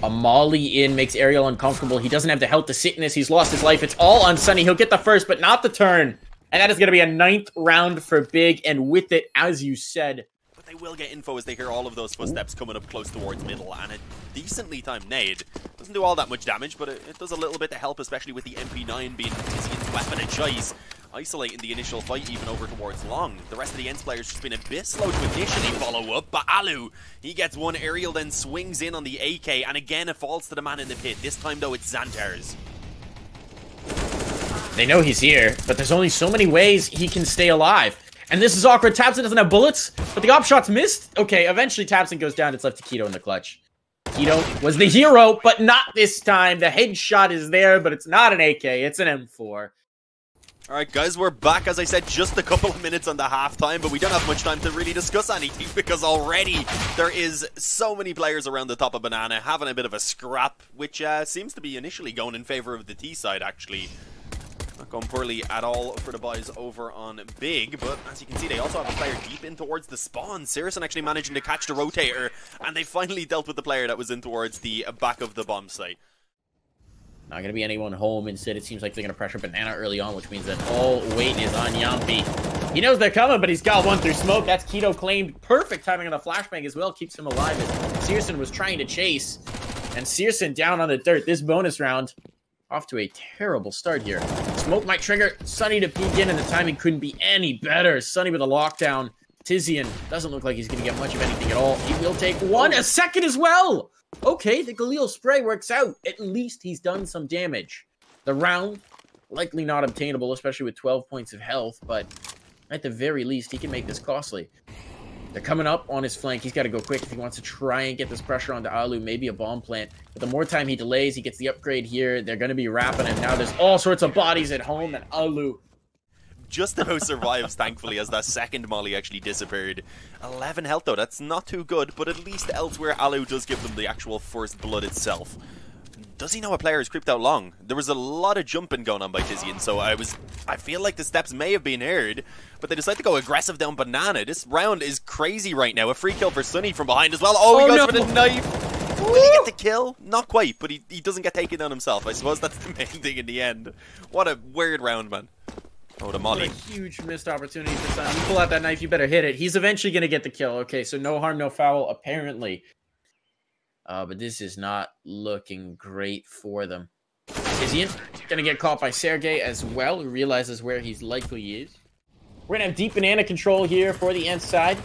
A molly in makes Aerial uncomfortable. He doesn't have the health to sit in this. He's lost his life. It's all on Sunny. He'll get the first, but not the turn. And that is going to be a 9th round for Big. And with it, as you said, but they will get info as they hear all of those footsteps coming up close towards middle, and a decently timed nade. Doesn't do all that much damage, but it does a little bit to help, especially with the MP9 being Tizian's weapon of choice. Isolating the initial fight even over towards long. The rest of the ENCE players just been a bit slow to initially follow up, but Alu, he gets one aerial, then swings in on the AK, and again it falls to the man in the pit. This time though, it's Xanthars. They know he's here, but there's only so many ways he can stay alive. And this is awkward. tabseN doesn't have bullets, but the op shot's missed. Okay, eventually tabseN goes down. It's left to Keto in the clutch. Keto was the hero, but not this time. The headshot is there, but it's not an AK. It's an M4. Alright guys, we're back. As I said, just a couple of minutes on the halftime, but we don't have much time to really discuss anything because already there is so many players around the top of Banana having a bit of a scrap, which seems to be initially going in favor of the T side actually. Not going poorly at all for the boys over on Big, but as you can see, they also have a player deep in towards the spawn. Sirison actually managing to catch the rotator, and they finally dealt with the player that was in towards the back of the bomb site. Not going to be anyone home. Instead, it seems like they're going to pressure Banana early on, which means that all weight is on Yampi. He knows they're coming, but he's got one through smoke. That's Keto claimed. Perfect timing on the flashbang as well. Keeps him alive as Sirison was trying to chase. And Sirison down on the dirt. This bonus round off to a terrible start here. Smoke might trigger Sunny to peek in, and the timing couldn't be any better. Sunny with a lockdown. Tizian doesn't look like he's going to get much of anything at all. He will take one. A second as well. Okay, the Galil spray works out. At least he's done some damage. The round, likely not obtainable, especially with 12 points of health, but at the very least, he can make this costly. They're coming up on his flank. He's got to go quick if he wants to try and get this pressure onto Alu, maybe a bomb plant. But the more time he delays, he gets the upgrade here. They're going to be wrapping him. Now there's all sorts of bodies at home, and Alu just about survives, thankfully, as that second molly actually disappeared. 11 health, though. That's not too good, but at least elsewhere, Alu does give them the actual first blood itself. Does he know a player has creeped out long? There was a lot of jumping going on by Tizian, so I feel like the steps may have been heard, but they decide to go aggressive down Banana. This round is crazy right now. A free kill for Sunny from behind as well. Oh, he goes for the knife. Will he get the kill? Not quite, but he doesn't get taken down himself. I suppose that's the main thing in the end. What a weird round, man. Oh, the molly. What a huge missed opportunity for Sunny. You pull out that knife, you better hit it. He's eventually going to get the kill. Okay, so no harm, no foul, apparently. But this is not looking great for them. Tizian going to get caught by Sergey as well, who realizes where he's likely is. We're going to have deep banana control here for the ENCE side.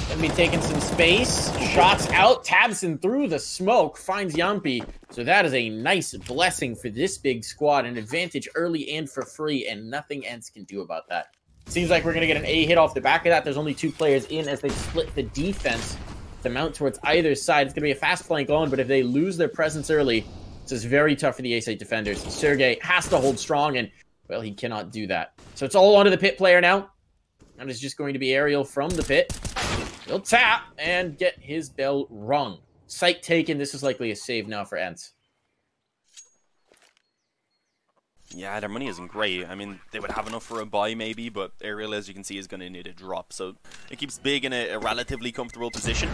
Going to be taking some space. Shots out. Tabson through the smoke. Finds Yampi. So that is a nice blessing for this big squad. An advantage early and for free, and nothing ENCE can do about that. Seems like we're going to get an A hit off the back of that. There's only 2 players in as they split the defense to mount towards either side. It's going to be a fast flank on, but if they lose their presence early, this is very tough for the A-side defenders. Sergey has to hold strong, and, well, he cannot do that. So it's all onto the pit player now. And it's just going to be Aerial from the pit. He'll tap and get his bell rung. Site taken. This is likely a save now for ENCE. Yeah, their money isn't great. I mean, they would have enough for a buy maybe, but Aerial, as you can see, is going to need a drop. So it keeps Big in a relatively comfortable position.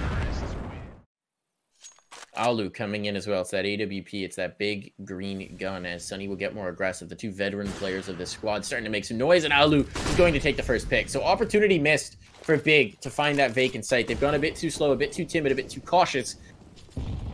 Alu coming in as well. It's that AWP. It's that big green gun as Sunny will get more aggressive. The 2 veteran players of this squad starting to make some noise, and Alu is going to take the first pick. So opportunity missed for Big to find that vacant site. They've gone a bit too slow, a bit too timid, a bit too cautious.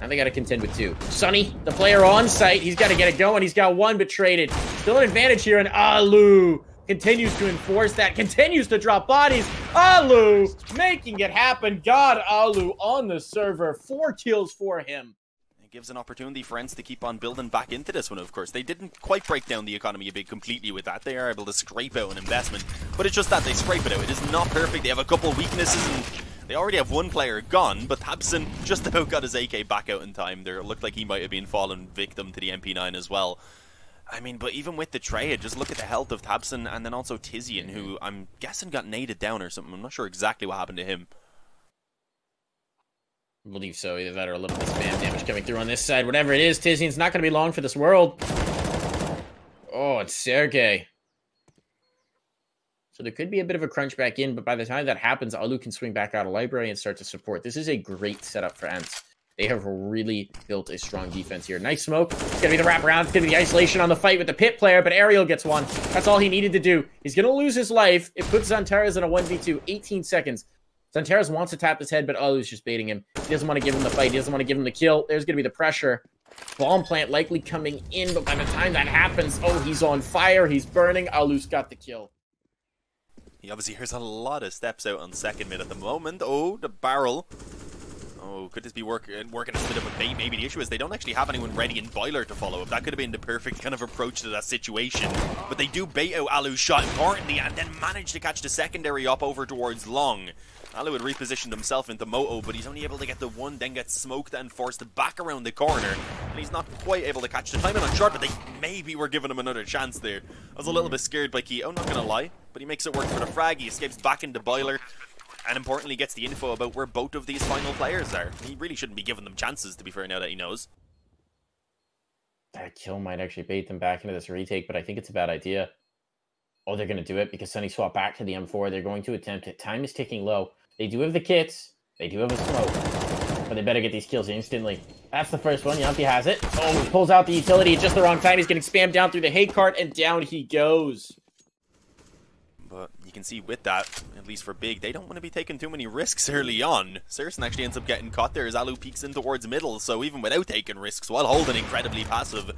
Now they got to contend with 2. Sunny, the player on site, he's got to get it going. He's got 1, but traded. Still an advantage here, and Alu continues to enforce that, continues to drop bodies. Alu making it happen. God, Alu on the server. 4 kills for him. It gives an opportunity for ENCE to keep on building back into this one, of course. They didn't quite break down the economy a bit completely with that. They are able to scrape out an investment, but it's just that they scrape it out. It is not perfect. They have a couple weaknesses, and they already have 1 player gone, but Tabson just about got his AK back out in time. There looked like he might have been fallen victim to the MP9 as well. I mean, but even with the trade, just look at the health of Tabson and then also Tizian, who I'm guessing got naded down or something. I'm not sure exactly what happened to him. I believe so. Either that or a little bit of spam damage coming through on this side. Whatever it is, Tizian's not going to be long for this world. Oh, it's Sergey. So there could be a bit of a crunch back in, but by the time that happens, Alu can swing back out of library and start to support. This is a great setup for ENCE. They have really built a strong defense here. Nice smoke. It's going to be the wraparound. It's going to be the isolation on the fight with the pit player, but Aerial gets 1. That's all he needed to do. He's going to lose his life. It puts Zantares in a 1v2. 18 seconds. Zantares wants to tap his head, but Alu's just baiting him. He doesn't want to give him the fight. He doesn't want to give him the kill. There's going to be the pressure. Bomb plant likely coming in, but by the time that happens, oh, he's on fire. He's burning. Alu's got the kill. He obviously hears a lot of steps out on second mid at the moment. Oh, the barrel. Oh, could this be working as a bit of a bait? Maybe the issue is they don't actually have anyone ready in Boiler to follow up. That could have been the perfect kind of approach to that situation. But they do bait out Alu's shot importantly and then manage to catch the secondary up over towards Long. Alu had repositioned himself into Moto, but he's only able to get the one, then gets smoked and forced back around the corner. And he's not quite able to catch the timing on shot, but they maybe were giving him another chance there. I was a little bit scared by Keto, not gonna lie, but he makes it work for the frag. He escapes back into Boiler, and importantly gets the info about where both of these final players are. He really shouldn't be giving them chances, to be fair, now that he knows. That kill might actually bait them back into this retake, but I think it's a bad idea. Oh, they're going to do it because Sunny swapped back to the M4. They're going to attempt it. Time is ticking low. They do have the kits. They do have a smoke. But they better get these kills instantly. That's the first one. Yampi has it. Oh, he pulls out the utility at just the wrong time. He's getting spammed down through the hay cart, and down he goes. But you can see with that, at least for Big, they don't want to be taking too many risks early on. Sirson actually ends up getting caught there as Alu peeks in towards middle, so even without taking risks, while holding incredibly passive.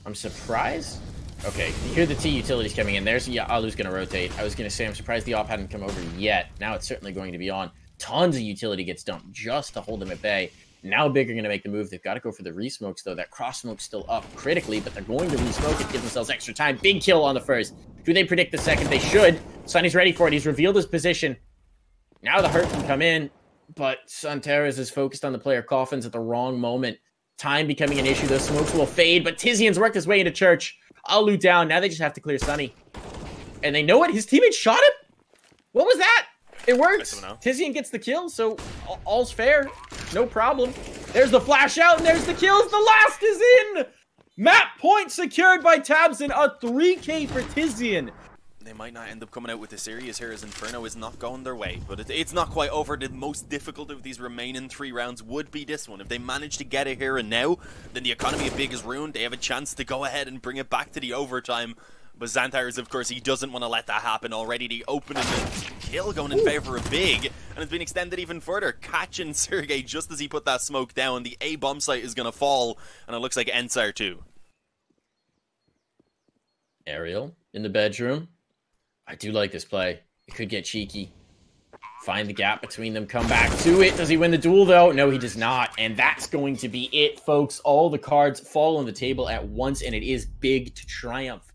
I'm surprised. Okay, you hear the T utilities coming in. There's, yeah, Alu's going to rotate. I was going to say I'm surprised the op hadn't come over yet. Now it's certainly going to be on. Tons of utility gets dumped just to hold them at bay. Now Big are going to make the move. They've got to go for the re-smokes, though. That cross-smoke's still up critically, but they're going to re-smoke it, give themselves extra time. Big kill on the first. Do they predict the second? They should. Sunny's ready for it. He's revealed his position. Now the hurt can come in, but Santeras is focused on the player coffins at the wrong moment. Time becoming an issue. Those smokes will fade, but Tizian's worked his way into church. Alu down. Now they just have to clear Sunny. And they know what? His teammate shot him? What was that? It works. Tizian gets the kill, so all's fair. No problem. There's the flash out, and there's the kills. The last is in! Map point secured by Tabson. A 3K for Tizian. They might not end up coming out with the series here as Inferno is not going their way, but it's not quite over. The most difficult of these remaining 3 rounds would be this one. If they manage to get it here and now, then the economy of Big is ruined. They have a chance to go ahead and bring it back to the overtime. But Xanthars, of course, he doesn't want to let that happen. Already the opening kill going in favor of Big, and it's been extended even further. Catching Sergey just as he put that smoke down. The A bomb site is going to fall, and it looks like ENCE are too. Ariel in the bedroom. I do like this play. It could get cheeky. Find the gap between them. Come back to it. Does he win the duel, though? No, he does not. And that's going to be it, folks. All the cards fall on the table at once, and it is Big to triumph.